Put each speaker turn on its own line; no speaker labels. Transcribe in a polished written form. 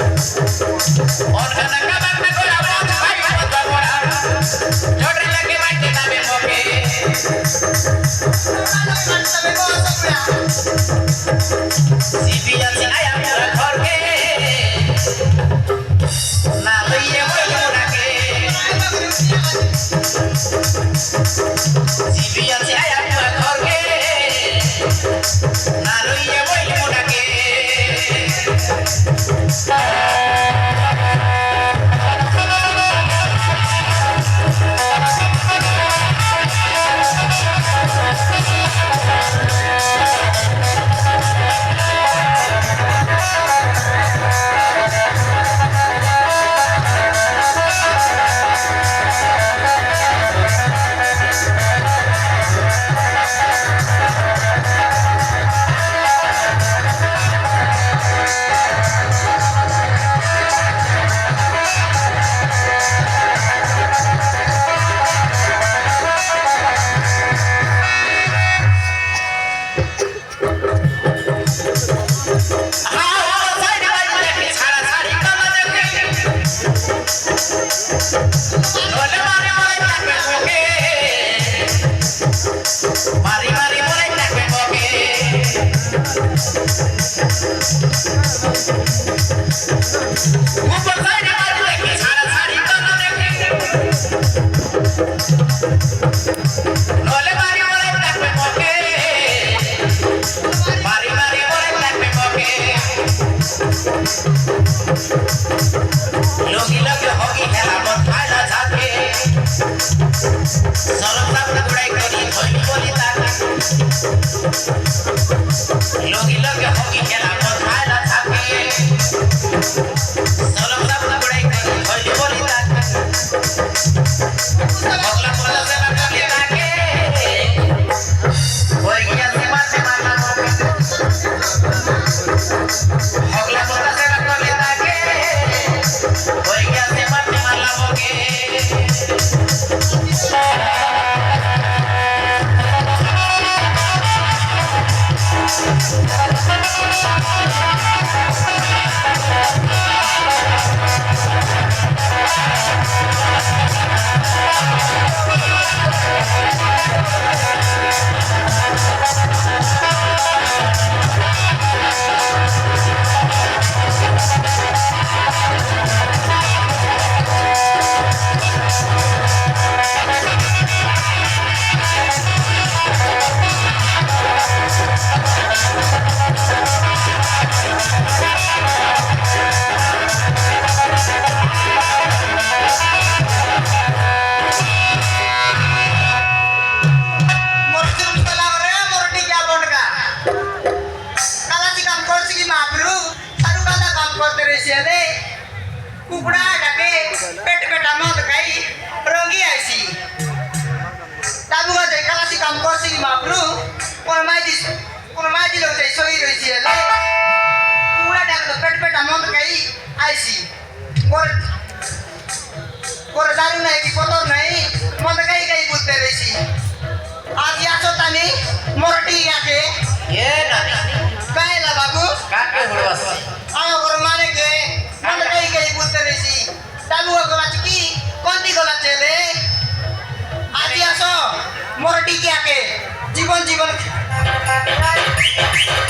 और खाना का बात में कोई आवाज भाई मत बड़ा छोटे लगे माटे ना में मोके सीपिया से आया मेरा घर के ना लइए वो मुड़ा के सीपिया से आया मेरा घर के ना लइए वो मुड़ा के Mari mari mulai nak boke. ऊपर साइड मत लेके सारा साड़ी कम देखे. लोले मारी mulai nak boke. Mari mari mulai nak boke. लोगी लगे होगी खेला मत खाना जाके. Salam salam गुड़ाई करी थोड़ी बोली ताकि लोगी लगे होगी खेला मत खाना जाके. Salam salam गुड़ाई करी थोड़ी बोली ताकि बगला बगला से ना कभी ताकि कोई क्या सीमा से मारना बगला बगला से ना कभी ताकि कोई क्या सीमा से मारना होगे. कुकड़ा डाके पेट पेटा मत खाई रोगी आईसी ताबू का देखा सी काम कर सी मापरू कोन माजी लोग से सोई रही सी ले कुकड़ा डाके तो पेट पेटा मत खाई आईसी और दारू नहीं की पतो नहीं मत खाई बुझते रही सी आज या तानी मोरटी आके
ये ना
काहेला बाबू
काके हुड़वास
आयो कर मारे के मन कई बुझते रही सी तालू गला की कोंती गला चले आज आसो मोरटी के आके जीवन जीवन